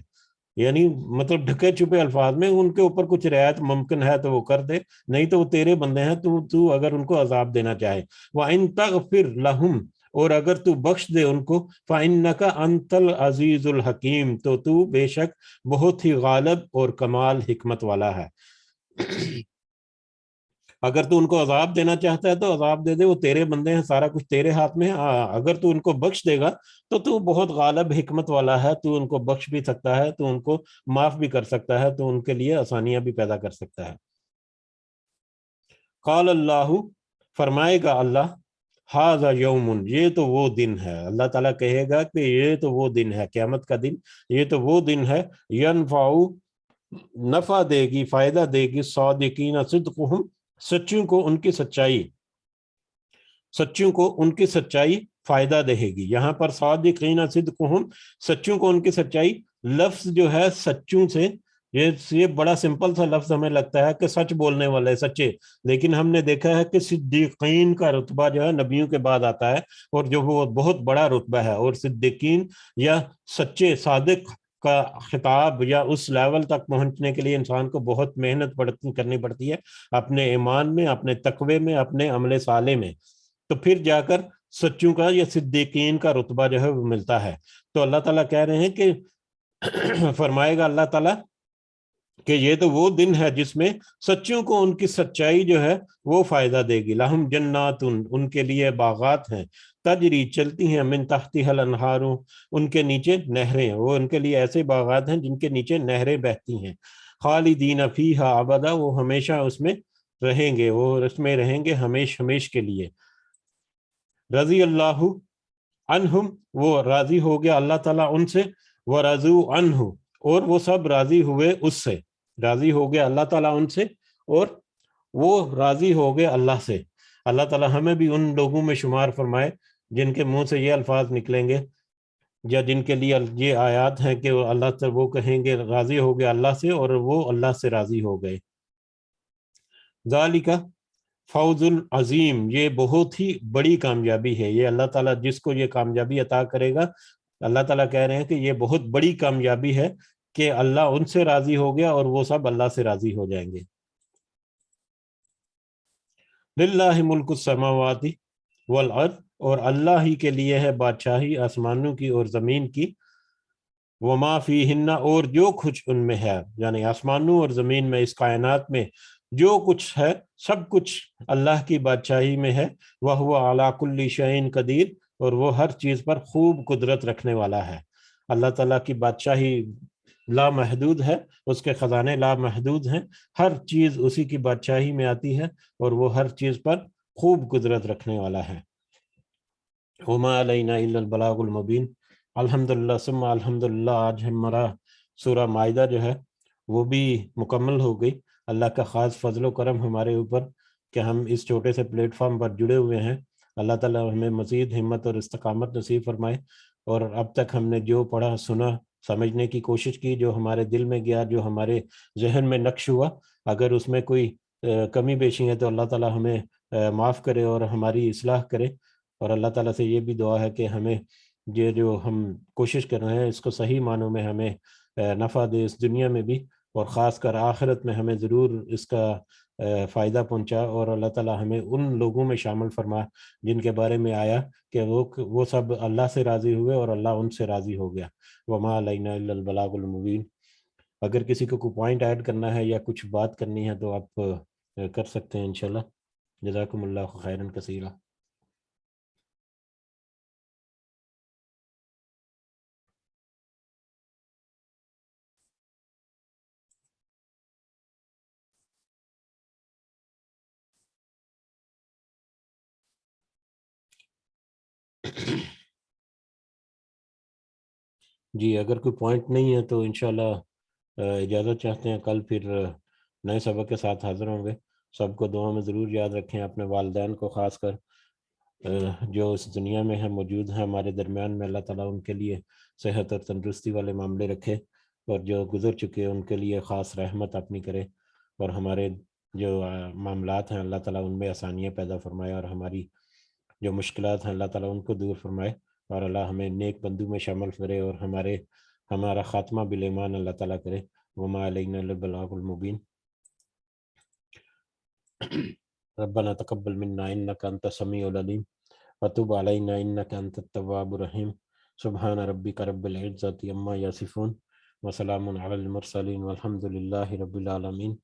یعنی مطلب ڈھکے چھپے الفاظ میں ان کے اوپر کچھ رعایت ممکن ہے تو وہ کر دے، نہیں تو وہ تیرے بندے ہیں، تو اگر ان کو عذاب دینا چاہے. وَإِن تَغْفِرْ لَهُمْ، اور اگر تو بخش دے ان کو، فَإِنَّكَ أَنْتَ الْعَزِيزُ الْحَكِيمُ، تو بے شک بہت ہی غالب اور کمال حکمت والا ہے. اگر تو ان کو عذاب دینا چاہتا ہے تو عذاب دے دے، وہ تیرے بندے ہیں، سارا کچھ تیرے ہاتھ میں ہے. اگر تو ان کو بخش دے گا تو بہت غالب حکمت والا ہے، تو ان کو بخش بھی سکتا ہے، تو ان کو معاف بھی کر سکتا ہے، تو ان کے لیے آسانیاں بھی پیدا کر سکتا ہے. قال اللہ، فرمائے گا اللہ، ھذا یوم، یہ تو وہ دن ہے. اللہ تعالیٰ کہے گا کہ یہ تو وہ دن ہے، قیامت کا دن، یہ تو وہ دن ہے. ینفع، نفع دے گی، فائدہ دے گی، صادقین صدقہم، سچوں کو ان کی سچائی، سچوں کو ان کی سچائی فائدہ دے گی. یہاں پر صادقین صدقہم، سچوں کو ان کی سچائی، لفظ جو ہے سچوں سے یہ بڑا سمپل سا لفظ ہمیں لگتا ہے کہ سچ بولنے والے سچے، لیکن ہم نے دیکھا ہے کہ صدیقین کا رتبہ جو ہے نبیوں کے بعد آتا ہے، اور جو وہ بہت بڑا رتبہ ہے، اور صدیقین یا سچے صادق کا خطاب یا اس لیول تک پہنچنے کے لیے انسان کو بہت محنت کرنی پڑتی ہے اپنے ایمان میں، اپنے تقوی میں، اپنے عمل صالح میں، تو پھر جا کر سچوں کا یا صدیقین کا رتبہ جو ہے وہ ملتا ہے۔ تو اللہ تعالیٰ کہہ رہے ہیں کہ فرمائے گا اللہ تعالیٰ کہ یہ تو وہ دن ہے جس میں سچوں کو ان کی سچائی جو ہے وہ فائدہ دے گی۔ لہم جنات، ان کے لیے باغات ہیں، تجری چلتی ہیں، من تحتها الانہار، ان کے نیچے نہریں، وہ ان کے لیے ایسے باغات ہیں جن کے نیچے نہریں بہتی ہیں، خالدین فیہا ابدا، وہ ہمیشہ اس میں رہیں گے، وہ اس میں رہیں گے ہمیش ہمیش کے لیے۔ رضی اللہ عنہم، وہ راضی ہو گیا اللہ تعالیٰ ان سے، ورضوا عنہ، اور وہ سب راضی ہوئے اس سے، راضی ہو گیا اللہ تعالیٰ ان سے اور وہ راضی ہو گئے اللہ سے۔ اللہ تعالیٰ ہمیں بھی ان لوگوں میں شمار فرمائے جن کے منہ سے یہ الفاظ نکلیں گے یا جن کے لیے یہ آیات ہیں کہ اللہ سے وہ کہیں گے راضی ہو گیا اللہ سے اور وہ اللہ سے راضی ہو گئے۔ ذالک فوز العظیم، یہ بہت ہی بڑی کامیابی ہے، یہ اللہ تعالیٰ جس کو یہ کامیابی عطا کرے گا، اللہ تعالیٰ کہہ رہے ہیں کہ یہ بہت بڑی کامیابی ہے کہ اللہ ان سے راضی ہو گیا اور وہ سب اللہ سے راضی ہو جائیں گے۔ للہ ملک السماوات والارض، اور اللہ ہی کے لیے ہے بادشاہی آسمانوں کی اور زمین کی، وما فیہن، اور جو کچھ ان میں ہے، یعنی آسمانوں اور زمین میں، اس کائنات میں جو کچھ ہے سب کچھ اللہ کی بادشاہی میں ہے، وہو علی کل شیء قدیر، اور وہ ہر چیز پر خوب قدرت رکھنے والا ہے۔ اللہ تعالیٰ کی بادشاہی لامحدود ہے، اس کے خزانے لامحدود ہیں، ہر چیز اسی کی بادشاہی میں آتی ہے اور وہ ہر چیز پر خوب قدرت رکھنے والا ہے۔ وما علینا الا البلاغ المبین۔ الحمدللہ ثم الحمدللہ، آج ہمارا سورہ مائدہ جو ہے وہ بھی مکمل ہو گئی۔ اللہ کا خاص فضل و کرم ہمارے اوپر کہ ہم اس چھوٹے سے پلیٹ فارم پر جڑے ہوئے ہیں۔ اللہ تعالیٰ ہمیں مزید ہمت اور استقامت نصیب فرمائے، اور اب تک ہم نے جو پڑھا سنا، سمجھنے کی کوشش کی، جو ہمارے دل میں گیا، جو ہمارے ذہن میں نقش ہوا، اگر اس میں کوئی کمی بیشی ہے تو اللہ تعالیٰ ہمیں معاف کرے اور ہماری اصلاح کرے، اور اللہ تعالیٰ سے یہ بھی دعا ہے کہ ہمیں یہ جو ہم کوشش کر رہے ہیں اس کو صحیح معنوں میں ہمیں نفع دے، اس دنیا میں بھی اور خاص کر آخرت میں ہمیں ضرور اس کا فائدہ پہنچا، اور اللہ تعالیٰ ہمیں ان لوگوں میں شامل فرما جن کے بارے میں آیا کہ وہ سب اللہ سے راضی ہوئے اور اللہ ان سے راضی ہو گیا۔ وما علینا الا البلاغ المبین۔ اگر کسی کو کوئی پوائنٹ ایڈ کرنا ہے یا کچھ بات کرنی ہے تو آپ کر سکتے ہیں انشاءاللہ۔ جزاکم اللہ خیرا کثیرا۔ جی اگر کوئی پوائنٹ نہیں ہے تو انشاءاللہ اجازت چاہتے ہیں، کل پھر نئے سبق کے ساتھ حاضر ہوں گے۔ سب کو دعا میں ضرور یاد رکھیں، اپنے والدین کو خاص کر جو اس دنیا میں ہیں، موجود ہیں ہمارے درمیان میں، اللہ تعالیٰ ان کے لیے صحت اور تندرستی والے معاملے رکھے، اور جو گزر چکے ان کے لیے خاص رحمت اپنی کرے، اور ہمارے جو معاملات ہیں اللہ تعالیٰ ان میں آسانیاں پیدا فرمائے، اور ہماری جو مشکلات ہیں اللہ تعالیٰ ان کو دور فرمائے، اور اللہ ہمیں نیک بندوں میں شامل کرے، اور ہمارا خاتمہ بالایمان اللہ تعالیٰ کرے۔ وما علینا الا البلاغ المبین۔ ربنا تقبل منا انك انت السميع العليم وتب علينا انك انت التواب الرحيم۔ سبحان ربك رب العزة عما يصفون وسلام على المرسلين والحمد لله رب العالمين۔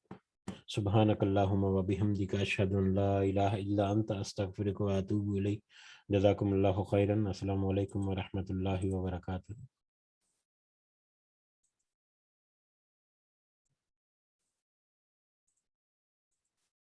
سبحانك اللهم وبحمدك اشهد ان لا اله الا انت استغفرك واتوب اليك۔ جزاكم الله خيرا۔ السلام علیکم ورحمۃ اللہ وبرکاتہ۔